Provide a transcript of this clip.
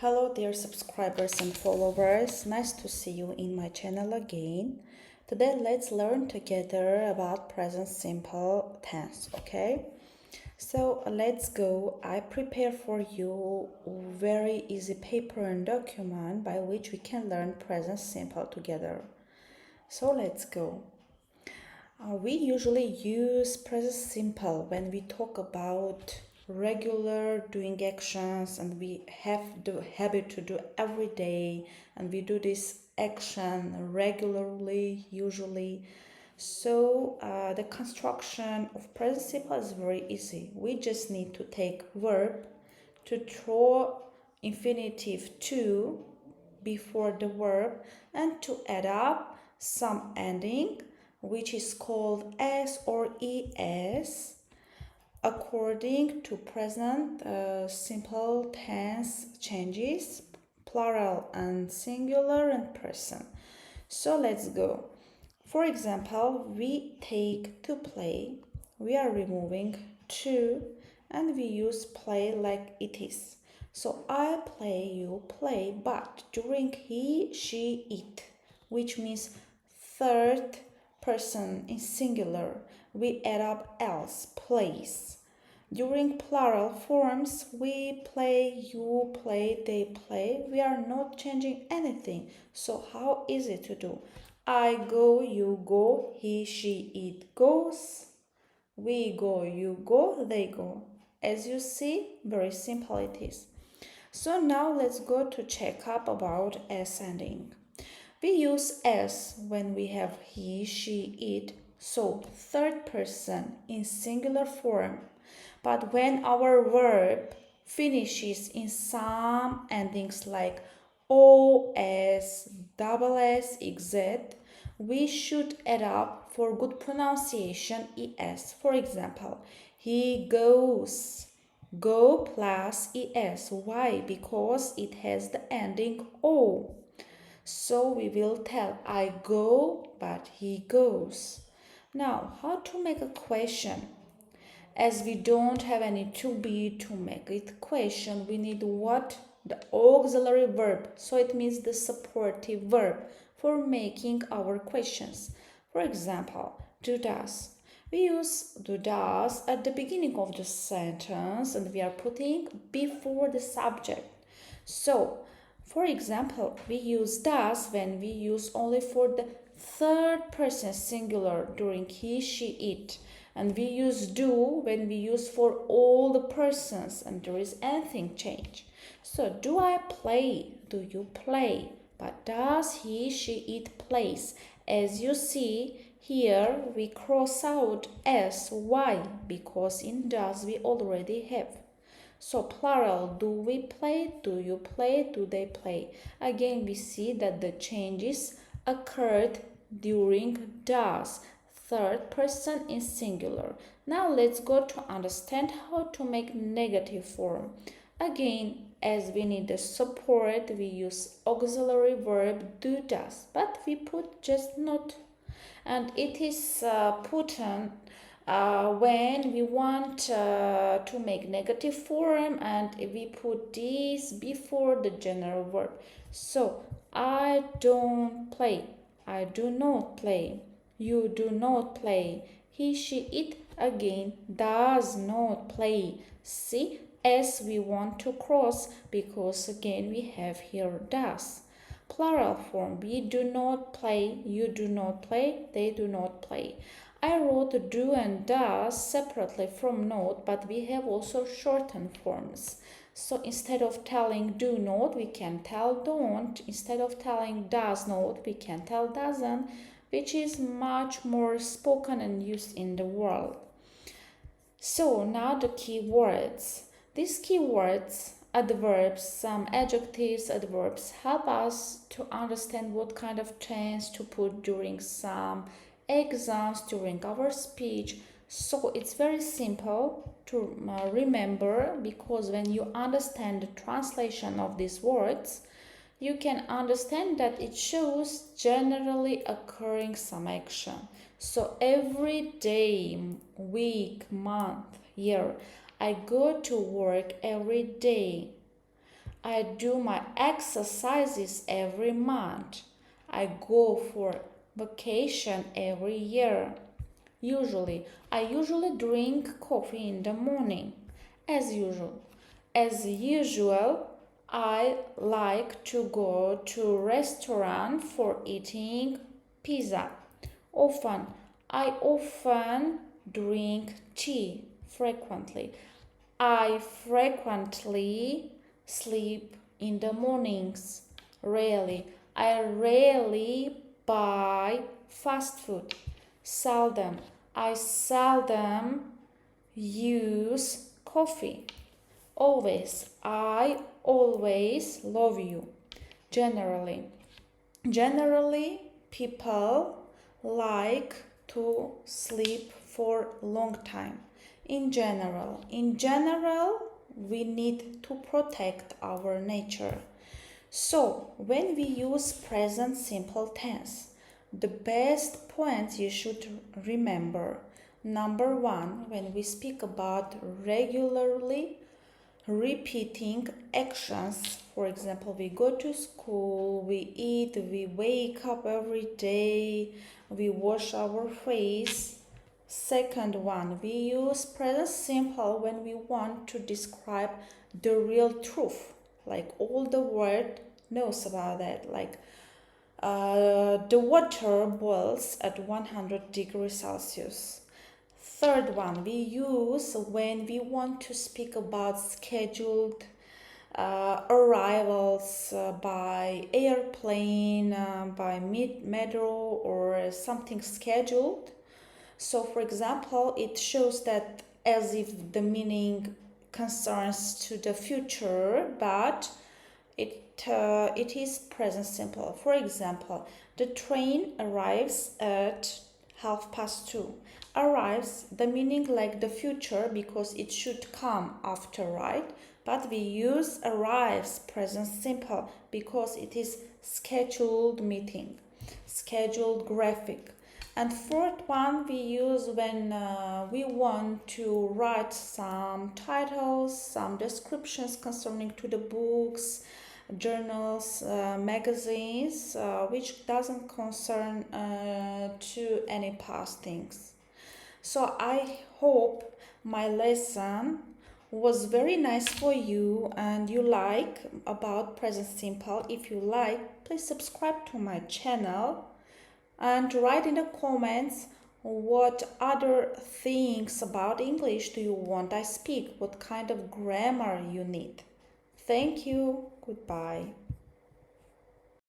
Hello dear subscribers and followers, nice to see you in my channel again. Today let's learn together about present simple tense, okay? So let's go. I prepare for you very easy paper and document by which we can learn present simple together. So let's go. We usually use present simple when we talk about regular doing actions and we have the habit to do every day and we do this action regularly, usually. So the construction of present simple is very easy. We just need to take verb to throw infinitive to before the verb and to add up some ending which is called s or es according to present simple tense changes, plural and singular and person. So let's go. For example, we take to play, we are removing to and we use play like it is. So I play, you play, but during he, she, it, which means third person in singular, we add up else, plays. During plural forms, we play, you play, they play. We are not changing anything. So how easy to do? I go, you go, he, she, it goes. We go, you go, they go. As you see, very simple it is. So now let's go to check up about s ending. We use s when we have he, she, it, so third person in singular form. But when our verb finishes in some endings like os, double s, exit, we should add up for good pronunciation es. For example, he goes. Go plus es. Why? Because it has the ending o. So we will tell I go, but he goes. Now, how to make a question? As we don't have any to be to make it question, we need what? The auxiliary verb. So it means the supportive verb for making our questions. For example, do does. We use do does at the beginning of the sentence and we are putting before the subject. So, for example, we use does when we use only for the third person singular during he, she, it. And we use do when we use for all the persons and there is anything change. So, do I play? Do you play? But does he, she, it plays? As you see, here we cross out s. Why? Because in does we already have. So plural, do we play? Do you play? Do they play? Again, we see that the changes occurred during does. Third person in singular. Now let's go to understand how to make negative form. Again, as we need the support, we use auxiliary verb do does, but we put just not. And it is put on when we want to make negative form and we put this before the general verb. So I don't play, I do not play, you do not play, he, she, it again does not play. See, as we want to cross because again we have here does. Plural form, we do not play, you do not play, they do not play. I wrote do and does separately from not, but we have also shortened forms. So instead of telling do not, we can tell don't. Instead of telling does not, we can tell doesn't, which is much more spoken and used in the world. So now the keywords. These keywords, adverbs, some adjectives, adverbs help us to understand what kind of tense to put during some exams, during our speech. So it's very simple to remember because when you understand the translation of these words, you can understand that it shows generally occurring some action. So every day, week, month, year, I go to work every day. I do my exercises every month. I go for vacation every year. I usually drink coffee in the morning. As usual. As usual, I like to go to restaurant for eating pizza. Often, I often drink tea frequently. I frequently sleep in the mornings. Rarely. I rarely buy fast food. Seldom. I seldom use coffee. Always. I always love you. Generally. Generally, people like to sleep for long time. In general, we need to protect our nature. So, when we use present simple tense, the best points you should remember. Number one, when we speak about regularly repeating actions, for example, we go to school, we eat, we wake up every day, we wash our face. Second one, we use present simple when we want to describe the real truth, like all the world knows about that, like the water boils at 100 degrees Celsius. Third one, we use when we want to speak about scheduled arrivals by airplane, by metro, or something scheduled. So, for example, it shows that as if the meaning concerns to the future, but it is present simple. For example, the train arrives at 2:30. Arrives, the meaning like the future because it should come after, right? But we use arrives present simple because it is scheduled meeting, scheduled graphic. And fourth one we use when we want to write some titles, some descriptions concerning to the books, journals, magazines, which doesn't concern to any past things. So I hope my lesson was very nice for you and you like about present simple. If you like, please subscribe to my channel and write in the comments what other things about English do you want I speak, what kind of grammar you need. Thank you. Goodbye.